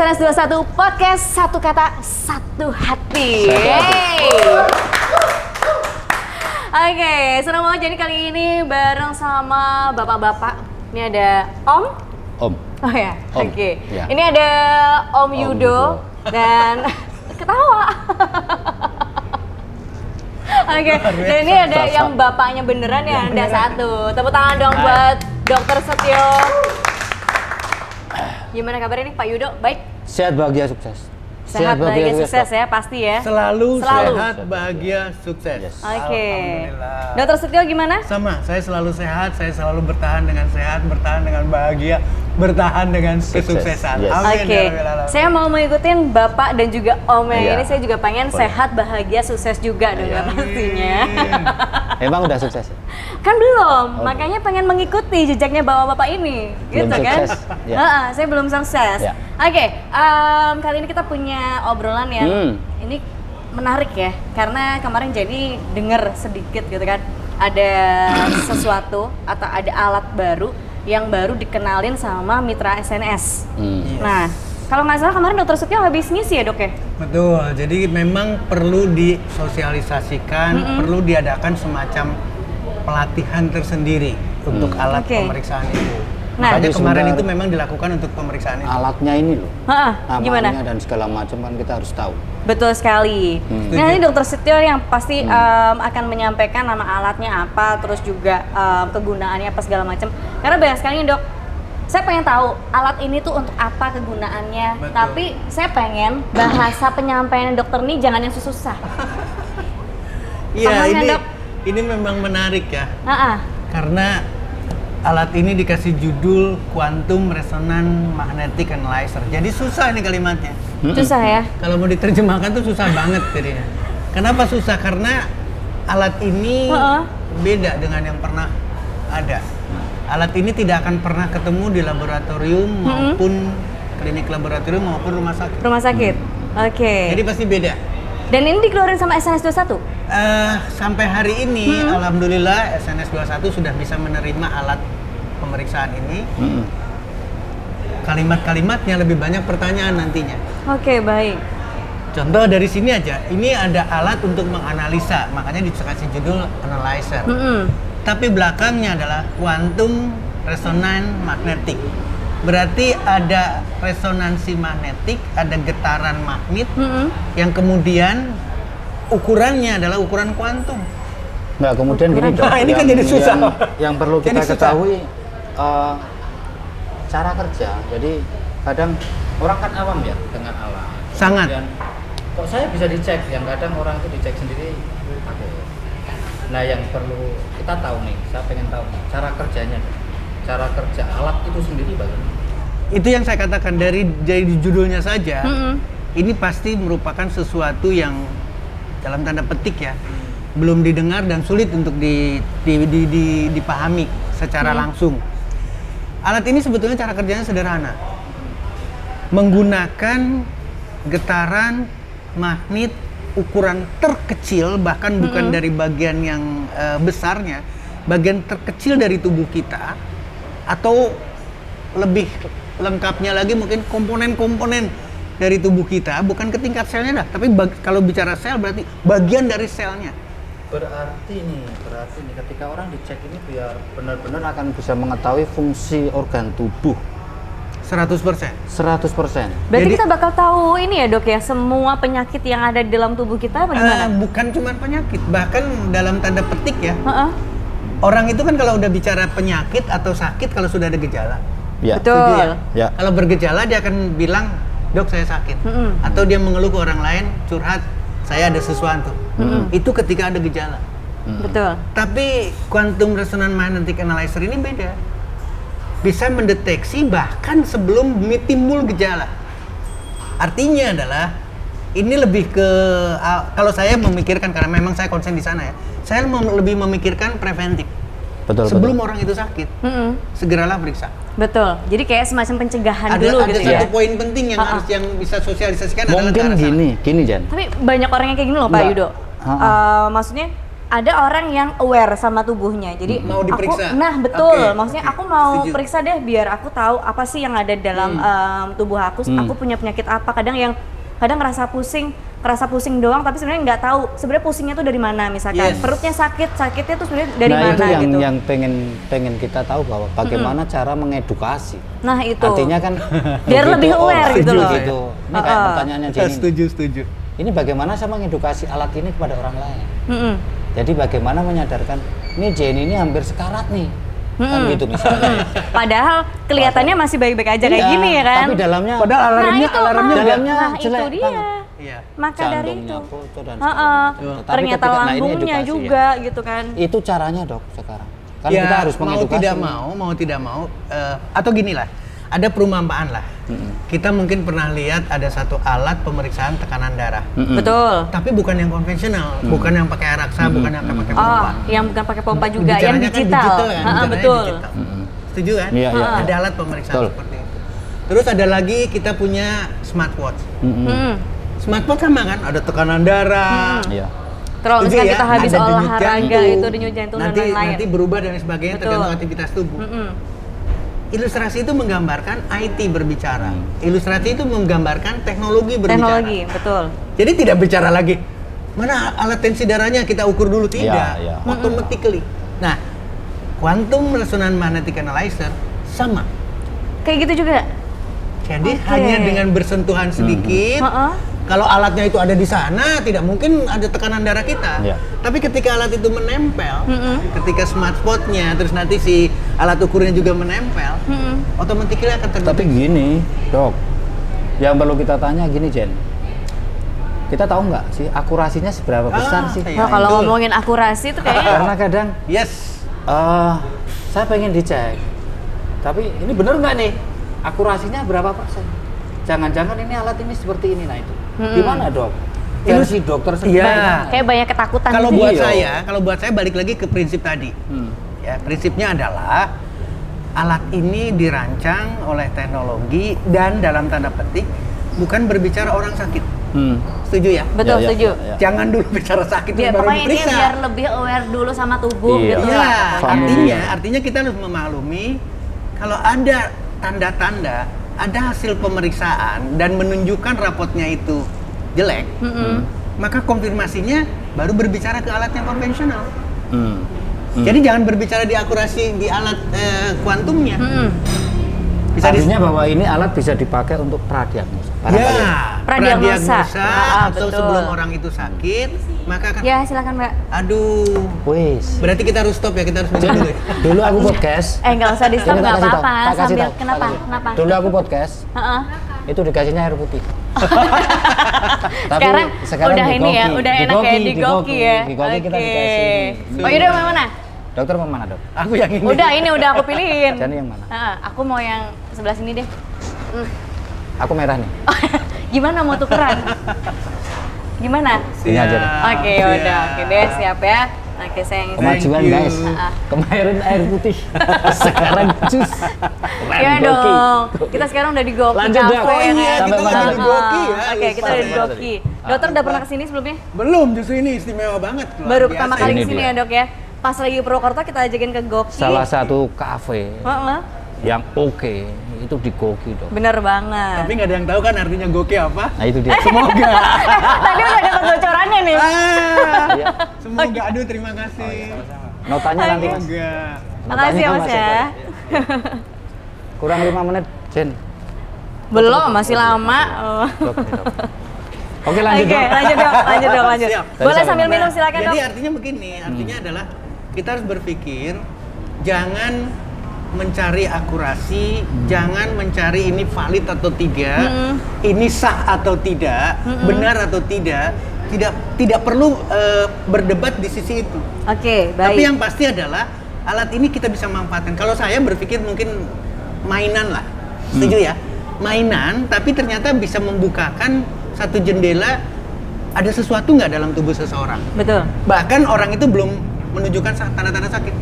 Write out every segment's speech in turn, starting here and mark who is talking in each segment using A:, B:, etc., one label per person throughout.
A: SNS 21 Podcast Satu Kata Satu Hati. Oke, senang banget jadi kali ini bareng sama bapak-bapak. Ini ada Om. Oh ya, oke.
B: Ya.
A: Ini ada Om Yudo dan ketawa. Oke, dan ini ada yang bapaknya beneran ya, Anda satu. Tepuk tangan dong buat Dokter Setio. Gimana kabarnya nih Pak Yudo? Baik?
B: Sehat, bahagia, sukses.
A: Sehat, bahagia, sukses ya, pasti ya.
C: Selalu sehat, bahagia, sukses.
B: Yes.
A: Oke.
C: Alhamdulillah.
A: Dokter Setio gimana?
C: Sama, saya selalu sehat, saya selalu bertahan dengan sehat, bertahan dengan bahagia, bertahan dengan kesuksesan.
B: Yes.
C: Amin.
A: Oke,
C: Ya Rabbil Alamin.
A: saya mau mengikutin Bapak dan juga Om yang
B: Iya.
A: ini. Saya juga pengen
B: Boleh.
A: sehat, bahagia, sukses juga dong ya pastinya.
B: Emang udah sukses?
A: Kan belum,
B: Oh,
A: makanya pengen mengikuti jejaknya bapak-bapak ini,
B: Belum
A: gitu kan?
B: sukses, ya.
A: Saya belum sukses.
B: Ya.
A: Oke, kali ini kita punya obrolan yang ini menarik ya, karena kemarin jadi denger sedikit gitu kan, ada sesuatu atau ada alat baru yang baru dikenalin sama mitra SNS. Nah, kalau nggak salah kemarin Dokter Setio habis ngisi ya dok ya?
C: Betul, jadi memang perlu disosialisasikan, perlu diadakan semacam pelatihan tersendiri untuk alat
A: Oke.
C: pemeriksaan itu.
A: Nah,
C: Makanya
B: Tapi
C: kemarin
B: sebentar-
C: itu memang dilakukan untuk pemeriksaan itu.
B: Alatnya ini loh,
A: Gimana?
B: namanya dan segala macam kan kita harus tahu.
A: Betul sekali. Nah ini Dokter Setio yang pasti akan menyampaikan nama alatnya apa, terus juga kegunaannya apa segala macam. Karena banyak sekali nih, dok, saya pengen tahu alat ini tuh untuk apa kegunaannya.
C: Betul.
A: Tapi saya pengen bahasa penyampaian dokter nih jangan yang susah.
C: Iya,
A: Paham ya,
C: ini
A: Dok?
C: ini memang menarik ya.
A: Nah,
C: Karena alat ini dikasih judul Quantum Resonance Magnetic Analyzer. Jadi susah ini kalimatnya.
A: susah ya.
C: Kalau mau diterjemahkan tuh susah banget jadinya. Kenapa susah? Karena alat ini beda dengan yang pernah ada. Alat ini tidak akan pernah ketemu di laboratorium maupun klinik laboratorium maupun rumah sakit.
A: Rumah sakit. Oke.
C: Jadi pasti beda.
A: Dan ini dikeluarin sama SNS 21?
C: Sampai hari ini, alhamdulillah SNS 21 sudah bisa menerima alat pemeriksaan ini. Kalimat-kalimatnya lebih banyak pertanyaan nantinya.
A: Oke, baik.
C: Contoh dari sini aja, ini ada alat untuk menganalisa, makanya dikasih judul analyzer. Tapi belakangnya adalah quantum resonance magnetic. Berarti ada resonansi magnetik, ada getaran magnet yang kemudian ukurannya adalah ukuran kuantum.
B: Nggak, kemudian gini dok.
C: Nah, ini kan jadi susah.
B: Yang perlu
C: Jadi
B: kita
C: susah.
B: ketahui cara kerja. Jadi kadang orang kan awam ya dengan alat.
C: Sangat.
B: Kemudian, kok saya bisa dicek? Yang kadang orang itu dicek sendiri. Oke. Nah, yang perlu kita tahu nih, saya pengen tahu nih, cara kerjanya, cara kerja alat itu sendiri bagaimana?
C: Itu yang saya katakan dari judulnya saja. Ini pasti merupakan sesuatu yang dalam tanda petik ya, belum didengar dan sulit untuk dipahami secara langsung. Alat ini sebetulnya cara kerjanya sederhana. Menggunakan getaran magnet ukuran terkecil, bahkan bukan dari bagian yang besarnya, bagian terkecil dari tubuh kita, atau lebih lengkapnya lagi mungkin komponen-komponen dari tubuh kita, bukan ke tingkat selnya dah, tapi kalau bicara sel berarti bagian dari selnya.
B: Berarti nih ketika orang dicek ini biar benar-benar akan bisa mengetahui fungsi organ tubuh
C: 100%.
B: 100%.
A: Berarti
C: Jadi-
A: kita bakal tahu ini ya dok ya, semua penyakit yang ada di dalam tubuh kita apa gimana?
C: Bukan cuma penyakit, bahkan dalam tanda petik ya.
A: Heeh.
C: Orang itu kan kalau udah bicara penyakit atau sakit kalau sudah ada gejala.
B: Ya.
A: Betul.
C: Setuju ya?
B: Ya.
C: Kalau bergejala dia akan bilang, "Dok, saya sakit." Atau dia mengeluh ke orang lain, curhat, "Saya ada sesuatu." Itu ketika ada gejala.
A: Betul.
C: Tapi quantum resonance magnetic analyzer ini beda. Bisa mendeteksi bahkan sebelum timbul gejala. Artinya adalah ini lebih ke kalau saya memikirkan, karena memang saya konsen di sana ya. Saya lebih memikirkan preventif.
B: Betul.
C: Sebelum orang itu sakit, segeralah periksa.
A: Betul. Jadi kayak semacam pencegahan
C: Ada
A: dulu gitu
C: satu
A: ya.
C: poin penting yang harus yang bisa sosialisasikan adalah
B: Mungkin
C: ke arah sana.
B: gini Jan.
A: Tapi banyak orang yang kayak gini loh Pak
B: Enggak.
A: Yudo. Maksudnya ada orang yang aware sama tubuhnya. Jadi
C: Mau diperiksa?
A: betul.
C: Oke,
A: Maksudnya
C: oke.
A: aku mau
C: Setuju.
A: periksa deh biar aku tahu apa sih yang ada dalam tubuh aku. Aku punya penyakit apa? Kadang ngerasa pusing doang, tapi sebenarnya nggak tahu sebenarnya pusingnya tuh dari mana. Misalkan
C: Yes.
A: perutnya sakitnya tuh sebenarnya dari
D: nah
A: mana
D: itu
A: gitu.
D: yang pengen kita tahu bahwa bagaimana cara mengedukasi.
A: Nah itu.
D: Artinya kan
A: Biar
D: begitu
A: lebih aware
D: orang
A: gitu loh.
D: gitu. Ini kayak pertanyaannya Jenny.
C: Setuju.
D: Ini bagaimana saya mengedukasi alat ini kepada orang lain.
A: Mm-mm.
D: Jadi bagaimana menyadarkan ini Jenny ini hampir sekarat nih. Kan gitu misalnya.
A: Padahal kelihatannya masih baik-baik aja kayak
D: Iya,
A: gini ya kan.
D: Tapi dalamnya
C: Padahal alarmnya
A: itu,
C: alarmnya
A: nah,
D: dalamnya
A: nah,
D: jelek
A: itu dia.
D: banget.
C: Iya.
A: Maka dari
D: jantungnya
A: itu.
D: bocor dan
A: Heeh.
D: sebagainya. Tetapi
A: Ternyata
D: ketika- nah, ini
A: lambungnya
D: edukasi,
A: juga gitu kan.
D: ya. Itu caranya dok sekarang. Kan
C: Ya,
D: kita harus mengedukasi.
C: mau tidak mau, atau gini lah, ada perumpamaan lah. Kita mungkin pernah lihat ada satu alat pemeriksaan tekanan darah,
A: Betul.
C: tapi bukan yang konvensional, bukan yang pakai araksa, bukan yang pakai
A: Oh,
C: pompa.
A: yang bukan pakai pompa juga, yang
C: Bicaranya kan
A: digital.
C: kan,
A: Heeh,
C: bicaranya
A: betul.
C: digital. Setuju kan?
D: Iya, iya.
C: Ada alat pemeriksaan
D: Betul.
C: seperti itu. Terus ada lagi kita punya smartwatch.
A: Hmm.
C: Smartwatch sama kan, ada tekanan darah.
D: Iya.
A: Kalau
C: Setuju
A: misalnya
C: ya?
A: kita habis
C: Ada denyut
A: olahraga
C: jantung.
A: itu denyut jantung dan
C: nanti,
A: lain-lain.
C: Nanti berubah dan sebagainya
A: Betul.
C: tergantung aktivitas tubuh. Ilustrasi itu menggambarkan IT berbicara. Ilustrasi itu menggambarkan teknologi berbicara.
A: Teknologi, betul.
C: Jadi tidak bicara lagi mana alat tensi darahnya kita ukur dulu, tidak.
D: Ya.
C: Automatically. Nah, quantum resonance magnetic analyzer sama.
A: Kayak gitu juga.
C: Jadi
A: Oke.
C: hanya dengan bersentuhan sedikit,
A: Heeh.
C: kalau alatnya itu ada di sana, tidak mungkin ada tekanan darah kita.
D: Iya.
C: Tapi ketika alat itu menempel, ketika smartwatch-nya, terus nanti si alat ukurnya juga menempel, otomatis akan terdeteksi.
D: Tapi gini, dok, yang perlu kita tanya gini, Jen. Kita tahu nggak sih akurasinya seberapa besar sih?
C: iya.
A: Nah, kalau
C: itu.
A: ngomongin akurasi itu kayaknya
D: Karena kadang
C: Yes.
D: saya pengen dicek, tapi ini bener nggak nih? Akurasinya berapa persen? Jangan-jangan ini alat ini seperti ini, nah itu. Gimana dok? Versi dokter sendiri.
C: Iya.
A: kayak banyak ketakutan
C: Kalau
A: gitu.
C: buat
D: Iya.
C: saya balik lagi ke prinsip tadi. Ya, prinsipnya adalah alat ini dirancang oleh teknologi dan dalam tanda petik bukan berbicara orang sakit. Setuju ya?
A: Betul,
D: Ya, ya,
A: setuju.
D: ya, ya.
C: Jangan dulu bicara sakit
A: Biar
C: baru
A: pokoknya dia
C: diperiksa.
A: biar lebih aware dulu sama tubuh
D: Iya.
A: gitu
C: Iya,
A: lah. pokoknya.
C: artinya kita harus memaklumi kalau ada tanda-tanda, ada hasil pemeriksaan dan menunjukkan rapotnya itu jelek, maka konfirmasinya baru berbicara ke alat yang konvensional. Jadi jangan berbicara di akurasi di alat kuantumnya. Bisa
D: Artinya bahwa ini alat bisa dipakai untuk pradiagnosa. Barangkali.
C: Ya,
A: Pradiagnosa.
C: atau
A: Betul.
C: sebelum orang itu sakit, maka akan
A: Ya, silakan, Mbak.
C: aduh.
D: Wes.
C: Berarti kita harus stop ya, kita harus minum dulu ya.
D: Dulu aku podcast.
A: Nggak usah di stop,
D: Ini tak
A: nggak
D: kasih tahu,
A: apa-apa.
D: tak kasih
A: Sambil,
D: tahu, tak
A: kenapa?
D: kasih tahu.
A: Kenapa?
D: Dulu aku podcast,
A: Heeh.
D: itu dikasihnya air putih. Tapi
A: Sekarang udah
D: di
A: ini ya,
D: Goki.
A: udah enak ya, di Goki ya.
D: Di Goki kita
A: Oke.
D: dikasih.
A: Oh, yaudah mau mana?
D: Dokter mau mana dok?
C: Aku yang ini.
A: Udah, ini udah aku pilihin.
D: Jadi yang mana?
A: Heeh, aku mau yang sebelah sini deh.
D: Aku merah nih.
A: Gimana mau tukeran? Gimana?
D: Ini aja deh.
A: Oke, udah. Oke deh, siap ya. Oke, sayang.
D: Kemajuan
C: you.
D: guys. Kemarin air putih, sekarang jus.
A: Ya dong. Kita sekarang udah di Goki
D: Lanjut, Dok.
A: Cafe
D: Oh
A: ya
C: iya,
A: kan?
C: kita
D: lagi di
C: Goki ya.
A: Oke, kita udah di
D: Lupa.
A: Goki. Dokter udah pernah kesini sebelumnya?
C: Belum, justru ini istimewa banget. luar
A: Baru
C: biasa.
A: pertama kali
D: Ini
A: kesini
D: dia.
A: ya dok ya. Pas lagi Purwokerto kita ajakin ke Goki.
D: Salah satu kafe
A: Heeh.
D: yang oke itu di Goki dok.
A: Bener banget.
C: Tapi nggak ada yang tahu kan artinya goki apa?
D: Nah itu dia.
C: Semoga.
A: Tadi udah dapat bocorannya nih.
D: Iya.
C: Semoga. Aduh, terima kasih.
D: Notanya nanti mas.
C: Semoga.
A: Makasih ya mas ya.
D: Kurang 5 menit, Jen.
A: Belum, masih lama. Oh.
D: Dok, nih, dok. Oke lanjut
A: Oke,
D: dok.
A: lanjut dok.
C: Siap.
A: Boleh
D: Tadi
A: sambil
D: sama.
A: minum silakan
C: Jadi
A: dok.
C: artinya begini, artinya adalah kita harus berpikir jangan mencari akurasi, jangan mencari ini valid atau tidak, ini sah atau tidak, benar atau tidak, tidak perlu berdebat di sisi itu.
A: Oke,
C: Tapi
A: baik.
C: yang pasti adalah alat ini kita bisa manfaatkan. Kalau saya berpikir mungkin mainan lah, setuju ya? Mainan, tapi ternyata bisa membukakan satu jendela. Ada sesuatu nggak dalam tubuh seseorang?
A: Betul.
C: Bahkan orang itu belum menunjukkan tanda-tanda sakit.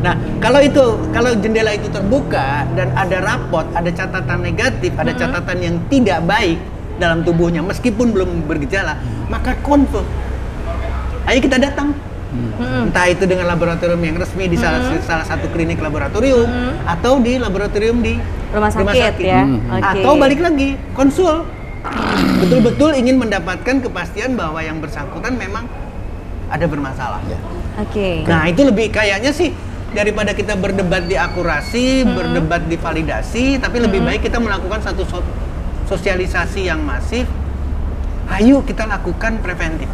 C: Nah, kalau jendela itu terbuka dan ada rapot, ada catatan negatif, ada catatan yang tidak baik dalam tubuhnya meskipun belum bergejala, maka confirm. Ayo kita datang. Entah itu dengan laboratorium yang resmi di salah satu klinik laboratorium atau di laboratorium di
A: Rumah sakit ya. Oke.
C: Atau balik lagi konsul. Betul-betul ingin mendapatkan kepastian bahwa yang bersangkutan memang ada bermasalah.
D: Ya.
A: Oke.
C: Nah, itu lebih kayaknya sih daripada kita berdebat di akurasi, berdebat di validasi, tapi lebih baik kita melakukan satu sosialisasi yang masif. Ayo kita lakukan preventif.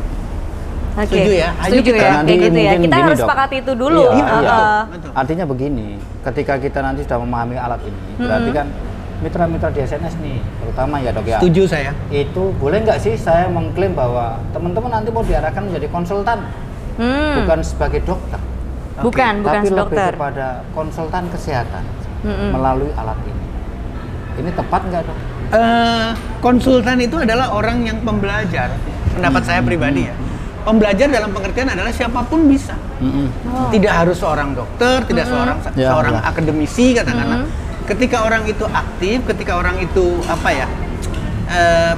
A: Oke.
C: Setuju ya? Ayo
A: Setuju
C: kita-
A: ya,
D: Nanti
A: kayak gitu ya.
D: mungkin
A: Kita
D: gini,
A: harus
D: Dok.
A: sepakati itu dulu.
D: Iya,
C: betul.
D: Artinya begini, ketika kita nanti sudah memahami alat ini, berarti kan mitra-mitra di SNS nih, terutama ya dok ya,
C: Setuju saya.
D: itu boleh nggak sih saya mengklaim bahwa teman-teman nanti mau diarahkan menjadi konsultan, bukan sebagai dokter,
A: Bukan
D: tapi lebih
A: dokter.
D: kepada konsultan kesehatan melalui alat ini. Ini tepat nggak dok?
C: Konsultan itu adalah orang yang pembelajar. Pendapat saya pribadi ya. Pembelajar dalam pengertian adalah siapapun bisa. Tidak harus seorang dokter, tidak
D: Ya,
C: seorang
D: ya.
C: akademisi katakanlah. Ketika orang itu aktif, ketika orang itu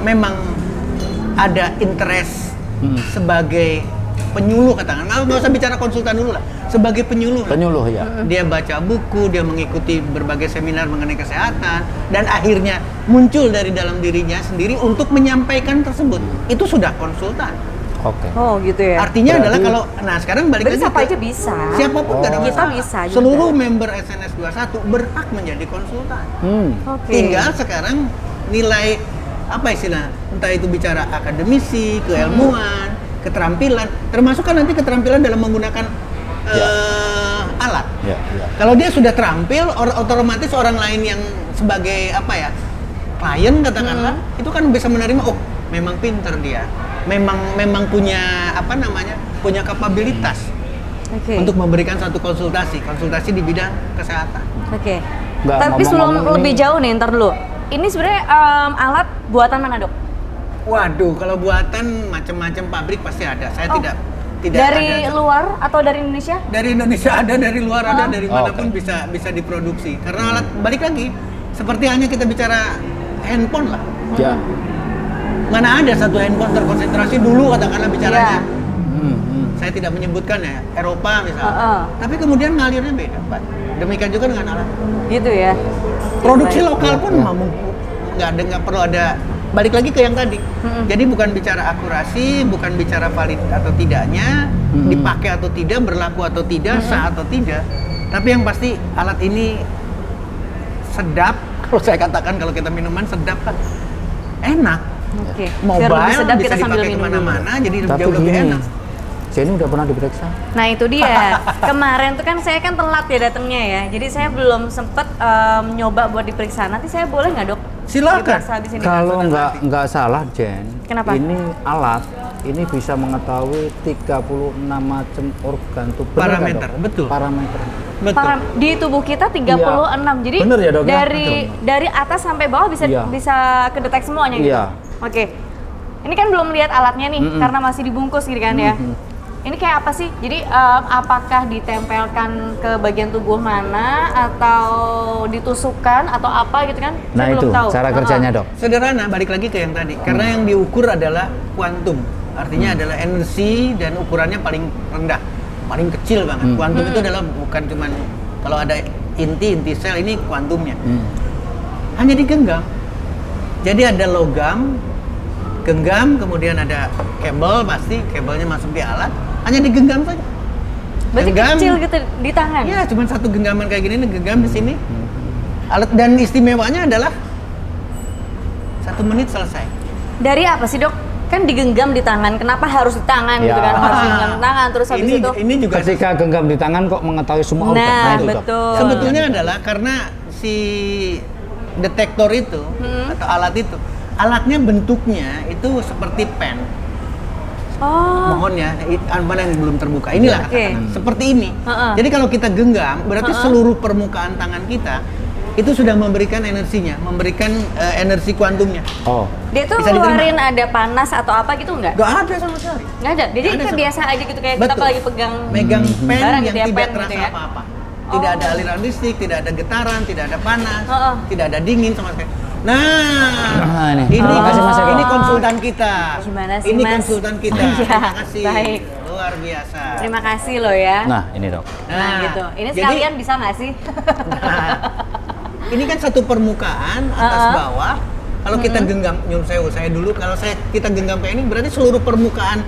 C: memang ada interest sebagai penyuluh katakanlah, nggak usah bicara konsultan dulu lah, sebagai penyuluh.
D: Penyuluh ya.
C: Dia baca buku, dia mengikuti berbagai seminar mengenai kesehatan, dan akhirnya muncul dari dalam dirinya sendiri untuk menyampaikan tersebut. Itu sudah konsultan.
D: Oke.
A: Oh gitu ya.
C: Artinya
D: Berarti-
C: adalah kalau, nah sekarang balik
A: Berarti
C: lagi
A: siapa
C: ke-
A: aja bisa.
C: siapapun nggak ada
D: Oh.
A: Kita
C: masalah.
A: bisa juga.
C: Seluruh member SNS 21 berhak menjadi konsultan.
A: Oke.
C: Tinggal sekarang nilai apa istilah, entah itu bicara akademisi, keilmuan, keterampilan, termasuk kan nanti keterampilan dalam menggunakan alat.
D: Ya, ya.
C: Kalau dia sudah terampil, otomatis orang lain yang sebagai klien katakanlah, itu kan bisa menerima, oh memang pinter dia, memang punya punya kapabilitas
A: Oke.
C: untuk memberikan satu konsultasi di bidang kesehatan.
A: Oke.
D: Nggak,
A: Tapi sebelum
D: ngomong-ngomong
A: lebih
D: ini-
A: jauh nih, ntar dulu. Ini sebenarnya alat buatan mana dok?
C: Waduh, kalau buatan macam-macam pabrik pasti ada. Saya
A: Oh,
C: tidak
A: dari
C: ada.
A: luar atau dari Indonesia?
C: Dari Indonesia ada, dari luar ada, dari
D: Oh,
C: manapun
D: oke.
C: bisa diproduksi. Karena alat balik lagi, seperti hanya kita bicara handphone lah.
D: Ya.
C: Mana ada satu handphone terkonsentrasi dulu katakanlah bicaranya.
A: Iya.
C: Saya tidak menyebutkan ya, Eropa misalnya.
A: Heeh.
C: Tapi kemudian ngalirnya beda, Pak. Demikian juga dengan alat.
A: Gitu ya.
C: Produksi
A: Baik.
C: lokal pun nggak perlu ada. Balik lagi ke yang tadi. Jadi bukan bicara akurasi, bukan bicara valid atau tidaknya, dipakai atau tidak, berlaku atau tidak, sah atau tidak. Tapi yang pasti alat ini sedap. Kalau saya katakan kalau kita minuman sedap kan enak.
A: Oke. Biar
C: Mobile
A: lebih sedap
C: bisa
A: kita sambil
C: dipakai
A: minum dulu.
C: kemana-mana, jadi
D: Tapi
C: jauh lebih
D: gini,
C: enak.
D: saya ini udah pernah diperiksa.
A: Nah itu dia. Kemarin tuh kan saya kan telat ya datangnya ya. Jadi saya belum sempet nyoba buat diperiksa. Nanti saya boleh nggak dok?
C: Silakan.
A: Diperiksa habis ini.
D: Kalau nggak salah, Jen.
A: Kenapa?
D: Ini alat ini bisa mengetahui 36 macam organ tubuh. Bener nggak,
C: Parameter,
D: Dok?
C: betul.
D: Parameter.
C: Betul.
A: Di tubuh kita 36. Jadi
D: Bener ya, Dok, ya?
A: dari atas sampai bawah bisa
D: Iya.
A: bisa kedetek semuanya gitu.
D: Iya.
A: Oke. Ini kan belum lihat alatnya nih karena masih dibungkus gitu kan ya. Ini kayak apa sih? Jadi apakah ditempelkan ke bagian tubuh mana atau ditusukkan atau apa gitu kan?
D: Nah
A: Saya
D: itu
A: belum tahu.
D: cara kerjanya, Dok.
C: Sederhana, balik lagi ke yang tadi. Karena yang diukur adalah kuantum. Artinya adalah energi dan ukurannya paling rendah, paling kecil banget. Kuantum itu adalah bukan cuman kalau ada inti sel, ini kuantumnya. Hanya digenggam. Jadi ada logam, genggam, kemudian ada kabel, pasti kabelnya masuk di alat, hanya digenggam saja.
A: Berarti
C: Genggam.
A: kecil gitu di tangan.
C: Ya, cuma satu genggaman kayak gini, ini genggam di sini. Alat dan istimewanya adalah 1 menit selesai.
A: Dari apa sih, Dok? Kan digenggam di tangan. Kenapa harus di tangan gitu
D: Ya.
A: kan? Harus digenggam di tangan terus habis itu.
C: Ini juga
D: Ketika genggam di tangan kok mengetahui semua organ.
A: Nah,
D: itu, Dok.
A: betul.
C: sebetulnya adalah karena si detektor itu atau alat itu, alatnya bentuknya itu seperti pen.
A: Oh.
C: Mohon ya, mana yang belum terbuka. Inilah
A: Oke.
C: katakanlah, seperti ini.
A: Heeh.
C: Jadi kalau kita genggam, berarti seluruh permukaan tangan kita itu sudah memberikan energinya, memberikan energi kuantumnya.
D: Oh.
A: Dia tuh
C: Bisa diterima.
A: ngeluarin ada panas atau apa gitu nggak?
C: Gak ada sama sekali.
A: Nggak ada. Jadi
C: Nggak ada
A: kayak
C: sama-
A: biasa aja gitu kayak kita
C: Betul.
A: lagi pegang
C: Megang pen
A: barang
C: yang
A: gitu ya,
C: tidak
A: pen
C: terasa
A: gitu ya.
C: apa-apa. Tidak ada aliran listrik, tidak ada getaran, tidak ada panas,
A: Heeh.
C: tidak ada dingin sama sekali. Nah,
D: Nah, ini.
C: ini
D: Terima kasih, Mas Eko.
C: ini konsultan kita.
A: Gimana sih,
C: Ini
A: Mas?
C: konsultan kita.
A: Iya,
C: Terima kasih.
A: baik.
C: Luar Luar biasa.
A: Terima kasih loh ya.
D: Nah, ini dok.
A: Nah, gitu. Ini
C: jadi-
A: sekalian bisa nggak sih?
C: Nah, ini kan satu permukaan atas bawah. Kalau kita genggam, nyuruh saya dulu. Kalau kita genggam kayak ini berarti seluruh permukaan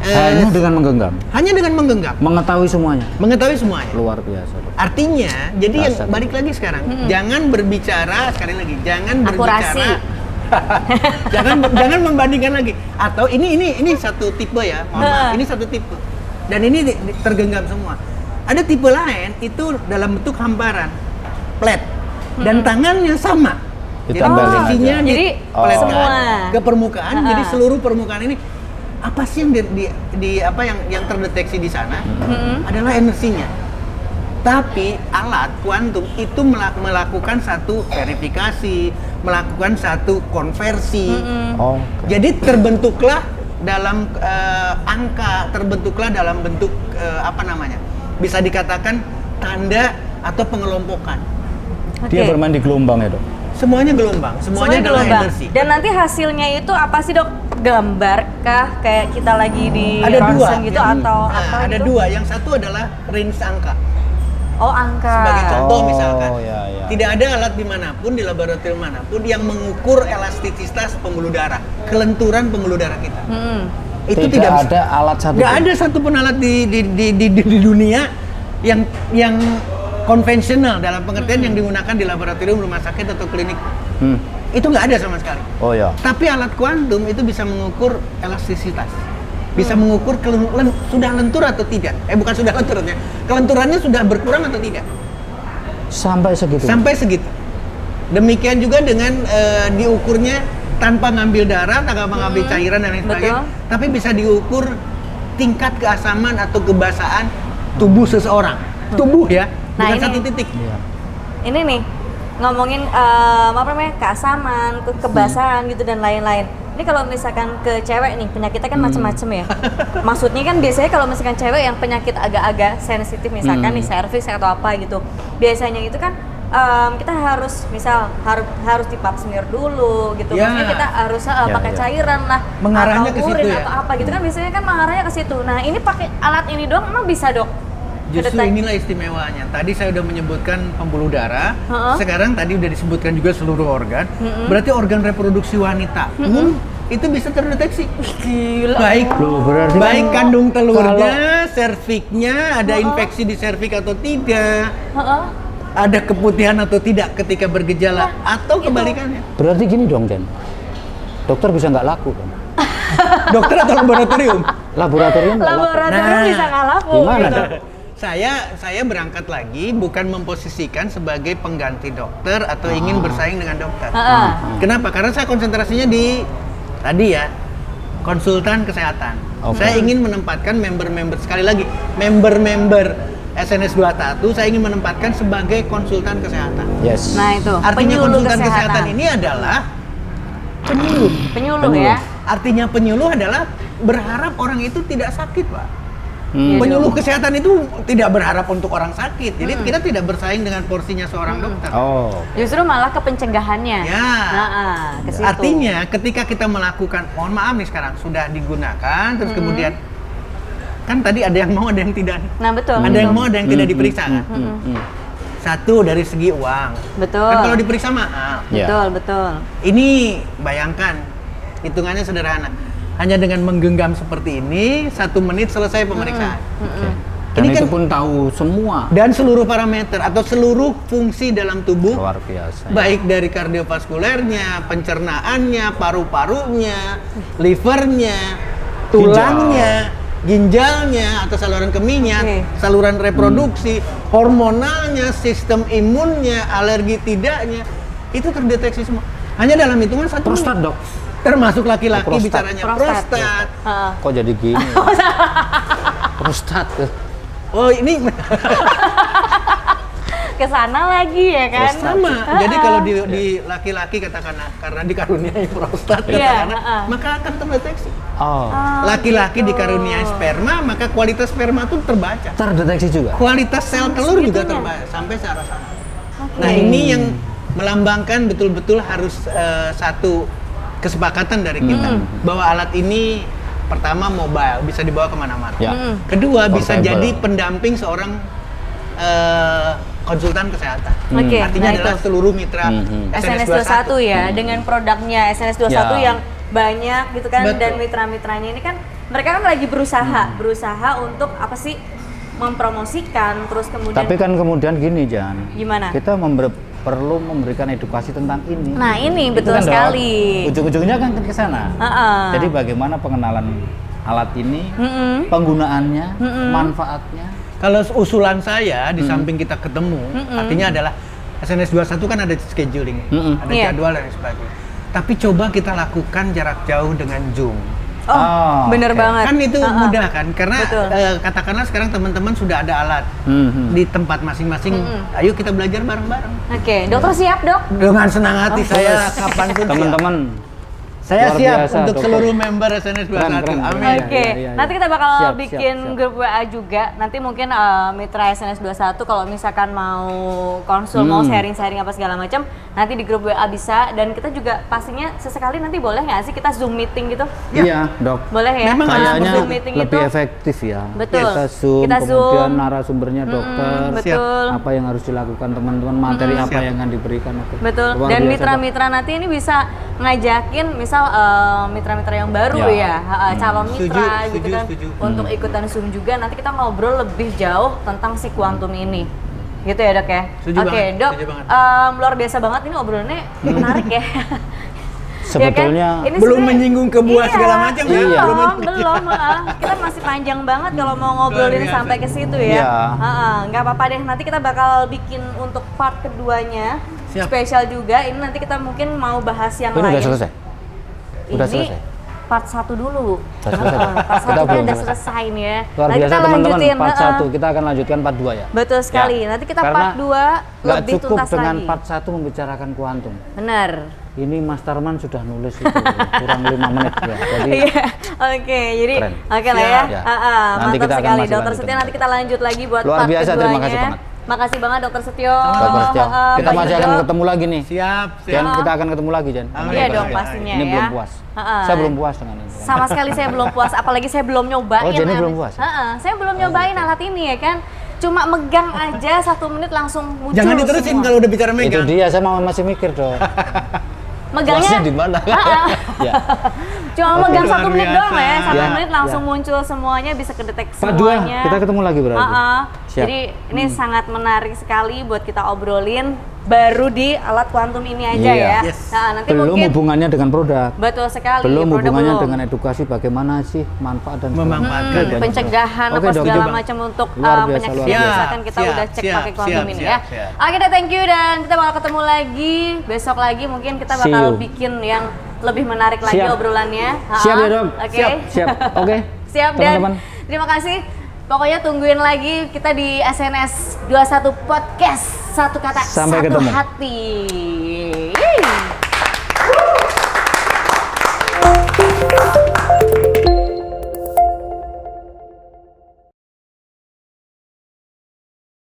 D: Hanya dengan menggenggam,
C: hanya dengan menggenggam,
D: mengetahui semuanya.
C: mengetahui semuanya.
D: Luar biasa dok.
C: Artinya, jadi yang
D: Dasar.
C: balik lagi sekarang, jangan berbicara sekali lagi, jangan
A: Akurasi.
C: berbicara, jangan membandingkan lagi. Atau ini satu tipe ya, mohon maaf, ini satu tipe, dan ini tergenggam semua. Ada tipe lain itu dalam bentuk hamparan, flat, dan tangannya sama. Jadi
D: Ditambah
C: posisinya
D: aja.
A: Jadi
C: flat
A: semua.
C: ke permukaan, jadi seluruh permukaan ini apa sih yang yang terdeteksi di sana adalah energinya. Tapi alat kuantum itu melakukan satu verifikasi, melakukan satu konversi.
D: Oh,
C: Jadi terbentuklah dalam angka, terbentuklah dalam bentuk bisa dikatakan tanda atau pengelompokan.
D: dia
A: Oke.
D: bermain di gelombang ya dok.
C: Semuanya gelombang, semuanya adalah
A: gelombang.
C: energi.
A: Dan nanti hasilnya itu apa sih dok? Gambarkah kayak kita lagi di
C: Ada dua,
A: ronsen gitu atau
C: nah,
A: apa
C: ada
A: gitu?
C: dua. Yang satu adalah range angka.
A: Oh, angka.
C: Sebagai contoh misalkan,
D: ya, ya.
C: tidak ada alat dimanapun, di laboratorium manapun yang mengukur elastisitas pembuluh darah, kelenturan pembuluh darah kita. Itu
D: tidak
C: tidak bisa.
D: ada alat satu.
C: Nggak ada satupun alat di dunia yang konvensional dalam pengertian yang digunakan di laboratorium rumah sakit atau klinik. Itu nggak ada sama sekali.
D: Oh ya.
C: Tapi alat kuantum itu bisa mengukur elastisitas. Bisa mengukur sudah lentur atau tidak. Bukan sudah lentur ya. Kelenturannya sudah berkurang atau tidak.
D: Sampai segitu.
C: Sampai segitu. Demikian juga dengan diukurnya tanpa ngambil darah, tanpa mengambil cairan dan lain sebagainya. Tapi bisa diukur tingkat keasaman atau kebasahan tubuh seseorang. Tubuh ya,
A: Nah,
C: bukan
A: ini-
C: satu titik.
D: Iya.
A: Ini nih ngomongin keasaman, kebasahan gitu dan lain-lain. Ini kalau misalkan ke cewek nih, penyakitnya kan macam-macam ya. Maksudnya kan biasanya kalau misalkan cewek yang penyakit agak-agak sensitif misalkan nih serviks atau apa gitu. Biasanya itu kan kita harus harus di pap smear dulu gitu.
C: Ya.
A: Maksudnya kita harus pakai
D: ya.
A: cairan lah
C: Mengarahnya
A: atau
C: ke situ
A: urin
C: ya.
A: atau apa gitu kan biasanya kan mengarahnya ke situ. Nah, ini pakai alat ini doang emang bisa, Dok?
C: Justru
A: Kedetek.
C: inilah istimewanya. Tadi saya udah menyebutkan pembuluh darah.
A: Heeh.
C: Sekarang tadi udah disebutkan juga seluruh organ. Berarti organ reproduksi wanita itu bisa terdeteksi.
A: Gila.
C: Baik,
D: Loh, berarti
C: baik
D: kan
C: kandung telurnya, serviknya, ada infeksi di servik atau tidak,
A: Heeh.
C: ada keputihan atau tidak ketika bergejala, atau kebalikannya.
D: Berarti gini dong, Jen. Dokter bisa nggak laku kan?
C: Dokter atau laboratorium?
D: Laboratorium nggak laku.
A: Laboratorium
C: Nah,
A: bisa nggak laku
D: gimana,
A: gitu.
D: Dok?
C: Saya berangkat lagi bukan memposisikan sebagai pengganti dokter atau ingin bersaing dengan dokter.
A: Heeh.
C: Kenapa? Karena saya konsentrasinya di tadi ya, konsultan kesehatan.
D: Oke.
C: Saya ingin menempatkan member-member, sekali lagi, member-member SNS 21 saya ingin menempatkan sebagai konsultan kesehatan.
D: Yes.
A: Nah, itu.
C: Artinya
A: Penyuluh
C: konsultan kesehatan ini adalah penyuluh.
A: Penyuluh ya.
C: Artinya penyuluh adalah berharap orang itu tidak sakit, Pak.
A: Iya
C: Penyuluh
A: dong.
C: kesehatan itu tidak berharap untuk orang sakit. Jadi kita tidak bersaing dengan porsinya seorang dokter.
D: Oh.
A: Justru malah ke pencegahannya.
C: Ya.
A: Ke situ.
C: Artinya ketika kita melakukan, mohon maaf nih sekarang sudah digunakan, terus kemudian kan tadi ada yang mau, ada yang tidak.
A: Nah, betul.
C: Ada yang mau, ada yang tidak diperiksa kan.
D: Hmm.
C: Satu dari segi uang.
A: Betul.
C: Kan kalau diperiksa mahal.
D: Ya.
A: Betul, betul.
C: Ini bayangkan, hitungannya sederhana. Hanya dengan menggenggam seperti ini, 1 menit selesai pemeriksaan.
D: Oke. Dan
C: Ini
D: itu
C: kan-
D: pun tahu semua.
C: Dan seluruh parameter atau seluruh fungsi dalam tubuh,
D: Luar biasa.
C: baik dari kardiovaskulernya, pencernaannya, paru-parunya, livernya, tulangnya, ginjalnya atau saluran kemihnya,
A: Oke.
C: saluran reproduksi, hormonalnya, sistem imunnya, alergi tidaknya, itu terdeteksi semua. Hanya dalam hitungan 1
D: Prostat,
C: menit.
D: Dok.
C: Termasuk laki-laki
D: Prostat.
C: bicaranya
A: Prostat.
C: prostat.
A: Heeh.
D: Kok jadi gini? Prostat.
C: Oh ini
A: Kesana lagi ya kan?
C: sama. Jadi kalau di laki-laki katakanlah karena dikaruniai prostat
A: Iya,
C: katakanlah, maka akan terdeteksi.
D: Oh.
C: Laki-laki dikaruniai sperma, maka kualitas sperma itu terbaca.
D: Terdeteksi juga.
C: Kualitas sel telur juga
A: segitunya.
C: terbaca sampai searah sana. Nah ini yang melambangkan betul-betul harus satu kesepakatan dari kita bahwa alat ini Pertama mobile, bisa dibawa kemana-mana.
D: Ya.
C: Kedua bisa
D: Portable.
C: jadi pendamping seorang konsultan kesehatan.
A: Oke,
C: Artinya
A: nah
C: adalah
A: itu.
C: seluruh mitra
A: SNS 21 ya, dengan produknya SNS 21
D: Ya.
A: yang banyak gitu kan,
C: Betul.
A: dan mitra-mitranya ini kan mereka kan lagi berusaha untuk apa sih, mempromosikan, terus kemudian
D: Tapi kan kemudian gini, Jan.
A: Gimana?
D: Kita perlu memberikan edukasi tentang ini.
A: Nah ini
D: Itu
A: betul
D: kan, Dok.
A: sekali.
D: Ujung-ujungnya kan ke sana.
A: Heeh.
D: Jadi bagaimana pengenalan alat ini,
A: Mm-mm.
D: penggunaannya, manfaatnya.
C: Kalau usulan saya di samping kita ketemu, artinya adalah SNS 21 kan ada scheduling, ada
A: Iya.
C: jadwal dan sebagainya. Tapi coba kita lakukan jarak jauh dengan Zoom.
A: Oh, bener
D: oke.
A: banget.
C: Kan itu mudah kan, karena
A: Betul.
C: katakanlah sekarang teman-teman sudah ada alat
D: Mhm.
C: di tempat masing-masing. Ayo kita belajar bareng-bareng.
A: Oke, dokter siap dok?
C: Dengan senang hati saya kapanpun siap.
D: Teman-teman,
C: Saya
D: luar
C: siap
D: biasa,
C: untuk
D: dokter.
C: seluruh member SNS 21.
D: Keren, keren.
C: Amin.
D: Iya,
A: Oke,
D: iya.
A: nanti kita bakal
D: Siap,
A: bikin
D: siap.
A: grup WA juga. Nanti mungkin mitra SNS 21 kalau misalkan mau konsul, mau sharing-sharing apa segala macam, nanti di grup WA bisa. Dan kita juga pastinya sesekali nanti boleh nggak sih kita Zoom meeting gitu?
D: Iya, Dok.
A: Boleh ya?
C: Memang
D: Kayaknya
A: Zoom meeting
D: lebih
A: itu.
D: efektif ya.
A: Betul.
D: Kita Zoom,
A: Kita
D: kemudian
A: Zoom.
D: narasumbernya dokter,
A: Betul.
D: apa yang harus dilakukan teman-teman, materi apa yang akan diberikan. Oke.
A: Betul.
D: Luar
A: Dan
D: biasa,
A: mitra-mitra nanti ini bisa ngajakin misal mitra-mitra yang baru
D: Ya.
A: calon
C: Setuju,
A: mitra gitu
C: setuju,
A: kan
C: setuju.
A: untuk ikutan Zoom juga. Nanti kita ngobrol lebih jauh tentang si kuantum ini. Gitu ya, Dok ya?
C: Setuju
A: Oke,
C: banget,
A: Dok.
C: setuju banget.
A: Luar biasa banget ini obrolannya menarik ya.
D: Sebetulnya
A: Ini
C: belum
A: sebenarnya-
C: menyinggung ke buah
A: Iya,
C: segala macam ya?
A: belum,
C: Belum.
A: belum. Kita masih panjang banget kalau mau ngobrolin
C: Luar biasa.
A: sampai ke situ ya.
D: Iya.
A: Nggak apa-apa deh. Nanti kita bakal bikin untuk part keduanya
C: Siap.
A: spesial juga. Ini nanti kita mungkin mau bahas yang
D: ini
A: lain.
D: udah selesai. Udah
A: Ini
D: selesai.
A: part 1 dulu.
D: Udah selesai.
A: Part 1
D: Kita belum
A: udah
D: selesai.
A: selesai nih ya.
D: Luar
A: Nanti
D: biasa
A: kita
D: teman-teman,
A: lanjutin.
D: part 1 kita akan lanjutkan part 2 ya.
A: Betul sekali.
D: Ya.
A: Nanti kita
D: Karena
A: part 2
D: nggak
A: lebih
D: cukup
A: tuntas
D: dengan
A: lagi.
D: part 1 membicarakan kuantum.
A: Benar.
D: Ini Mas Tarman sudah nulis itu kurang 5 menit ya. Jadi
A: Iya, oke, jadi
D: Keren.
A: oke lah ya.
C: Siap.
D: Ya.
A: Mantap
D: Nanti kita akan
A: sekali,
D: masih
A: Dokter
D: lanjutkan.
A: Setio. Nanti kita lanjut lagi buat
D: Luar
A: part
D: biasa,
A: keduanya.
D: terima kasih banget.
A: Makasih banget Dokter Setio.
D: Dr. Setio, kita
A: Baik,
D: masih akan
A: Dok.
D: ketemu lagi nih.
C: Siap,
D: Jan,
C: siap.
D: kita akan ketemu lagi, Jan.
C: Amin.
A: Iya
C: Dr.
A: dong
C: Setio.
A: pastinya
D: Ini
A: ya.
D: belum puas. Saya belum puas dengan ini.
A: Sama sekali saya belum puas, apalagi saya belum nyobain.
D: Oh, Jenny
A: alat-
D: belum puas?
A: Saya belum nyobain alat ini ya kan. Cuma megang aja 1 menit langsung muncul
C: Jangan diterusin
A: semua.
C: kalau udah bicara
D: Itu
C: megang.
D: dia, saya masih mikir dong.
A: Megangnya
D: Puasnya di mana?
A: Ha-ha.
D: Ya.
A: Cuma
C: Oke,
A: megang
C: luar
A: 1 menit doang lah ya,
C: biasa.
A: 1
D: Ya,
A: menit langsung
D: ya.
A: muncul semuanya, bisa kedetek
D: Part 2,
A: semuanya.
D: kita ketemu lagi berarti. Siap.
A: Jadi ini sangat menarik sekali buat kita obrolin baru di alat kuantum ini aja
D: Iya.
A: ya.
C: Yes.
A: Nah, nanti
D: Belum
A: mungkin
D: hubungannya dengan produk.
A: betul sekali.
D: Belum
A: produk
D: hubungannya
A: belum.
D: dengan edukasi bagaimana sih manfaat dan
C: Memanfaatkan.
D: banyak.
A: pencegahan
D: Oke,
A: apa
D: Dok.
A: segala
C: Setuju, Bang.
A: macam untuk
D: Luar biasa,
A: penyakit
D: luar
A: yang
C: biasa.
A: misalkan kita
C: Siap,
A: udah cek
C: siap,
A: pakai kuantum
C: siap,
A: ini
C: siap,
A: ya.
C: siap.
A: Oke deh, thank you, dan kita bakal ketemu lagi besok lagi, mungkin kita
D: See
A: bakal
D: you.
A: bikin yang lebih menarik lagi
D: Siap.
A: obrolannya.
D: Siap ya, Dok?
A: Oke.
D: Siap. Oke.
A: Siap, dan
D: Teman-teman.
A: terima kasih. Pokoknya tungguin lagi kita di SNS 21 Podcast. Satu kata,
D: Sampai
A: satu
D: ketemu.
A: hati. Yeay.